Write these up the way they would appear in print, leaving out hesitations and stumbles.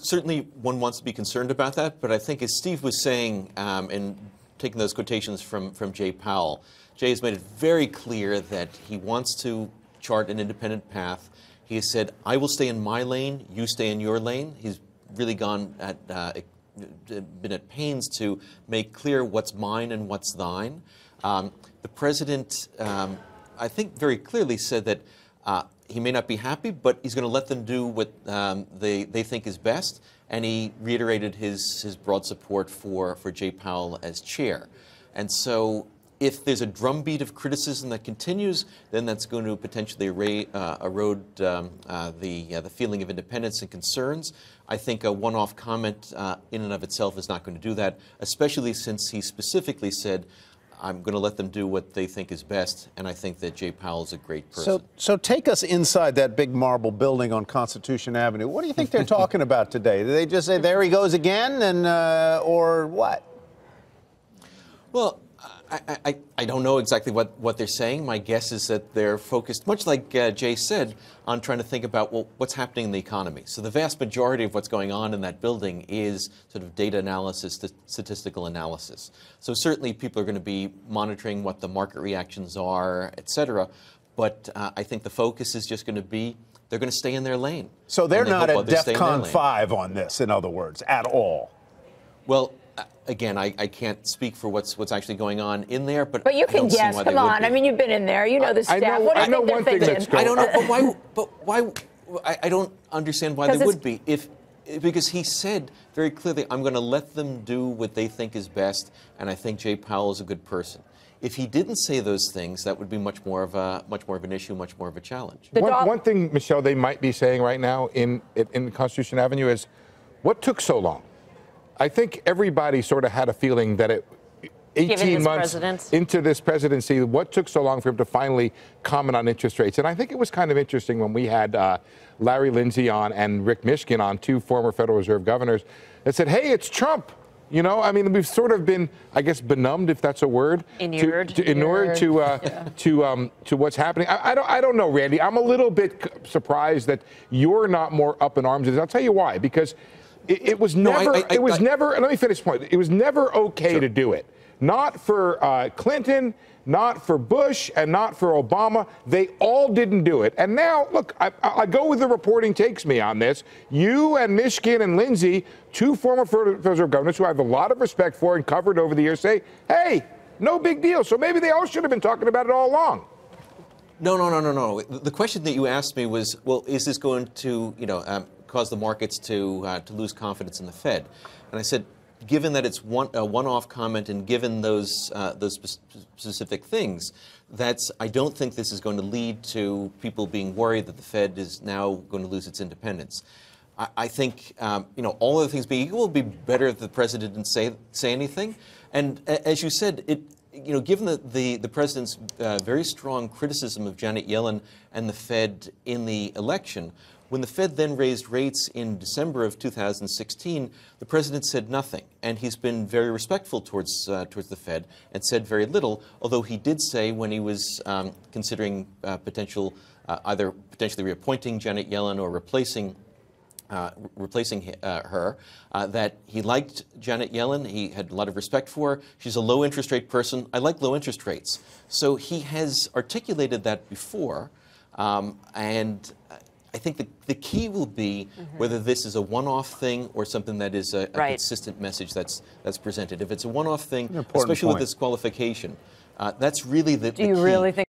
certainly one wants to be concerned about that, but I think as Steve was saying, and taking those quotations from Jay Powell, Jay has made it very clear that he wants to chart an independent path. He has said, I will stay in my lane, you stay in your lane. He's really been at pains to make clear what's mine and what's thine. The president, I think, very clearly said that he may not be happy, but he's going to let them do what they think is best. And he reiterated his broad support for Jay Powell as chair. And so if there's a drumbeat of criticism that continues, then that's going to potentially erode the feeling of independence and concerns. I think a one-off comment in and of itself is not going to do that, especially since he specifically said, I'm going to let them do what they think is best, and I think that Jay Powell is a great person. So take us inside that big marble building on Constitution Avenue. What do you think they're talking about today? Do they just say, there he goes again, and or what? Well, I don't know exactly what they're saying. My guess is that they're focused, much like Jay said, on trying to think about, well, what's happening in the economy. So the vast majority of what's going on in that building is sort of data analysis, statistical analysis. So certainly people are going to be monitoring what the market reactions are, et cetera. But I think the focus is just going to be, they're going to stay in their lane. So they're not at DEFCON 5 on this, in other words, at all? Well, again, I can't speak for what's actually going on in there, but you can guess. Come on, I mean, you've been in there. You know the staff. I know one thing that's going on. I don't know, but why? I don't understand why they would be. Because he said very clearly, I'm going to let them do what they think is best, and I think Jay Powell is a good person. If he didn't say those things, that would be much more of an issue, much more of a challenge. One thing, Michelle, they might be saying right now in Constitution Avenue is, what took so long? I think everybody sort of had a feeling that 18 months into this presidency, what took so long for him to finally comment on interest rates? And I think it was kind of interesting when we had Larry Lindsey on and Rick Mishkin on, two former Federal Reserve governors, that said, hey, it's Trump. You know, I mean, we've sort of been, I guess, benumbed, if that's a word, inured to what's happening. I don't know, Randy. I'm a little bit surprised that you're not more up in arms. I'll tell you why. Because it was never, let me finish the point. It was never okay to do it. Not for Clinton, not for Bush, and not for Obama. They all didn't do it. And now, look, I go with the reporting takes me on this. You and Mishkin and Lindsey, two former Federal Reserve governors who I have a lot of respect for and covered over the years, say, hey, no big deal. So maybe they all should have been talking about it all along. No. The question that you asked me was, well, is this going to, cause the markets to lose confidence in the Fed? And I said, given that it's a one-off comment and given those specific things, I don't think this is going to lead to people being worried that the Fed is now going to lose its independence. I think, all other things being equal, it would be better if the president didn't say anything. And as you said, given the president's very strong criticism of Janet Yellen and the Fed in the election, when the Fed then raised rates in December of 2016, the president said nothing, and he's been very respectful towards the Fed and said very little. Although he did say when he was considering either potentially reappointing Janet Yellen or replacing her, that he liked Janet Yellen. He had a lot of respect for her. She's a low interest rate person. I like low interest rates. So he has articulated that before, and I think the key will be whether this is a one-off thing or something that is a consistent message that's presented. If it's a one-off thing, especially with this qualification, that's really the key. Do you really think?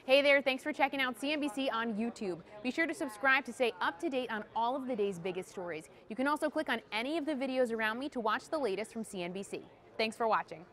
Hey there, thanks for checking out CNBC on YouTube. Be sure to subscribe to stay up to date on all of the day's biggest stories. You can also click on any of the videos around me to watch the latest from CNBC. Thanks for watching.